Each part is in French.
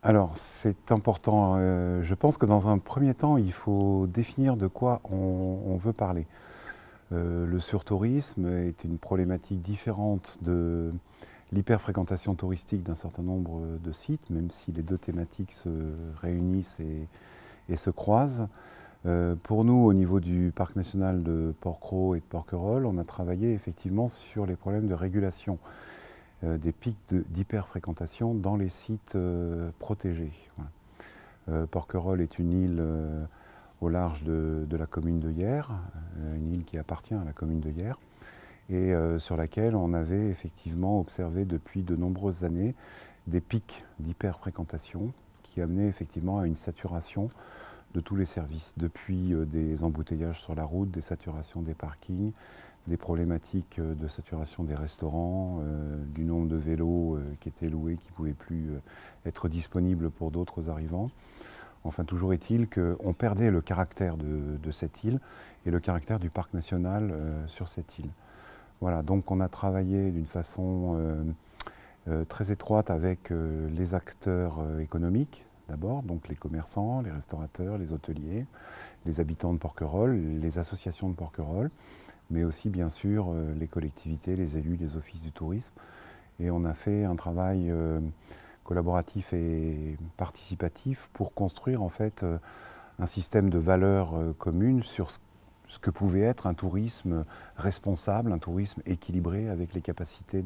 Alors, c'est important. Je pense que dans un premier temps, il faut définir de quoi on veut parler. Le surtourisme est une problématique différente de l'hyperfréquentation touristique d'un certain nombre de sites, même si les deux thématiques se réunissent et se croisent. Pour nous, au niveau du parc national de Porquerolles et de Porquerolles, on a travaillé effectivement sur les problèmes de régulation des pics d'hyperfréquentation dans les sites protégés. Voilà. Porquerolles est une île au large de la commune de Yerres, une île qui appartient à la commune de Yerres, et sur laquelle on avait effectivement observé depuis de nombreuses années des pics d'hyperfréquentation qui amenaient effectivement à une saturation de tous les services, depuis des embouteillages sur la route, des saturations des parkings, des problématiques de saturation des restaurants, du nombre de vélos qui étaient loués, qui ne pouvaient plus être disponibles pour d'autres arrivants. Enfin, toujours est-il qu'on perdait le caractère de cette île et le caractère du parc national sur cette île. Voilà, donc on a travaillé d'une façon très étroite avec les acteurs économiques, d'abord, donc les commerçants, les restaurateurs, les hôteliers, les habitants de Porquerolles, les associations de Porquerolles, mais aussi bien sûr les collectivités, les élus, les offices du tourisme. Et on a fait un travail collaboratif et participatif pour construire en fait un système de valeurs communes sur ce que pouvait être un tourisme responsable, un tourisme équilibré avec les capacités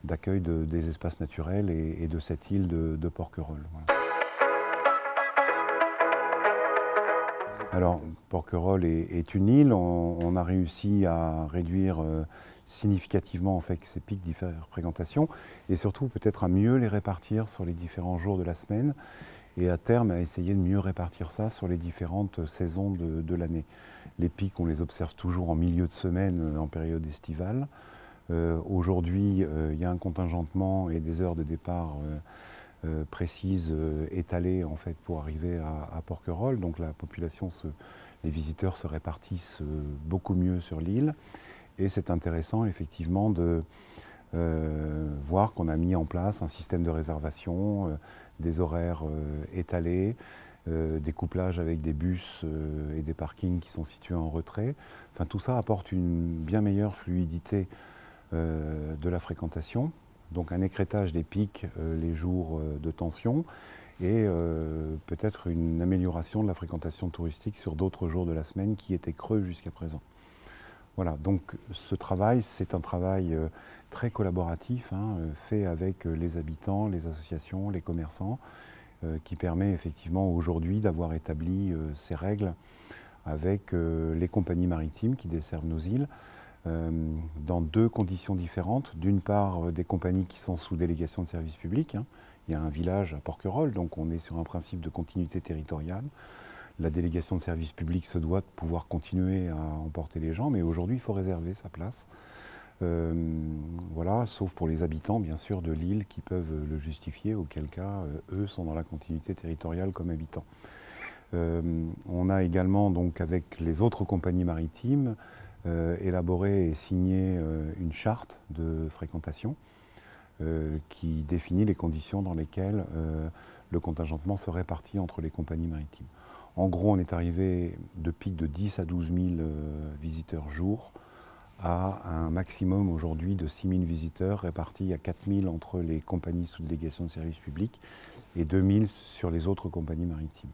d'accueil des espaces naturels et de cette île de Porquerolles. Voilà. Alors, Porquerolles est une île. On a réussi à réduire significativement en fait, ces pics d'hyperfréquentation et surtout peut-être à mieux les répartir sur les différents jours de la semaine et à terme à essayer de mieux répartir ça sur les différentes saisons de l'année. Les pics, on les observe toujours en milieu de semaine, en période estivale. Aujourd'hui, il y a un contingentement et des heures de départ précises, étalées en fait, pour arriver à Porquerolles. Donc la population, les visiteurs se répartissent beaucoup mieux sur l'île. Et c'est intéressant effectivement de voir qu'on a mis en place un système de réservation, des horaires étalés, des couplages avec des bus et des parkings qui sont situés en retrait. Enfin, tout ça apporte une bien meilleure fluidité de la fréquentation, donc un écrêtage des pics les jours de tension et peut-être une amélioration de la fréquentation touristique sur d'autres jours de la semaine qui étaient creux jusqu'à présent. Voilà, donc ce travail, c'est un travail très collaboratif, fait avec les habitants, les associations, les commerçants, qui permet effectivement aujourd'hui d'avoir établi ces règles avec les compagnies maritimes qui desservent nos îles, dans deux conditions différentes. D'une part, des compagnies qui sont sous délégation de service public. Il y a un village à Porquerolles, donc on est sur un principe de continuité territoriale. La délégation de service public se doit de pouvoir continuer à emporter les gens, mais aujourd'hui, il faut réserver sa place. Voilà, sauf pour les habitants, bien sûr, de l'île qui peuvent le justifier, auquel cas, eux sont dans la continuité territoriale comme habitants. On a également, donc, avec les autres compagnies maritimes, élaboré et signé une charte de fréquentation qui définit les conditions dans lesquelles le contingentement se répartit entre les compagnies maritimes. En gros, on est arrivé de pics de 10 à 12 000 visiteurs jour à un maximum aujourd'hui de 6 000 visiteurs répartis à 4 000 entre les compagnies sous délégation de service public et 2 000 sur les autres compagnies maritimes.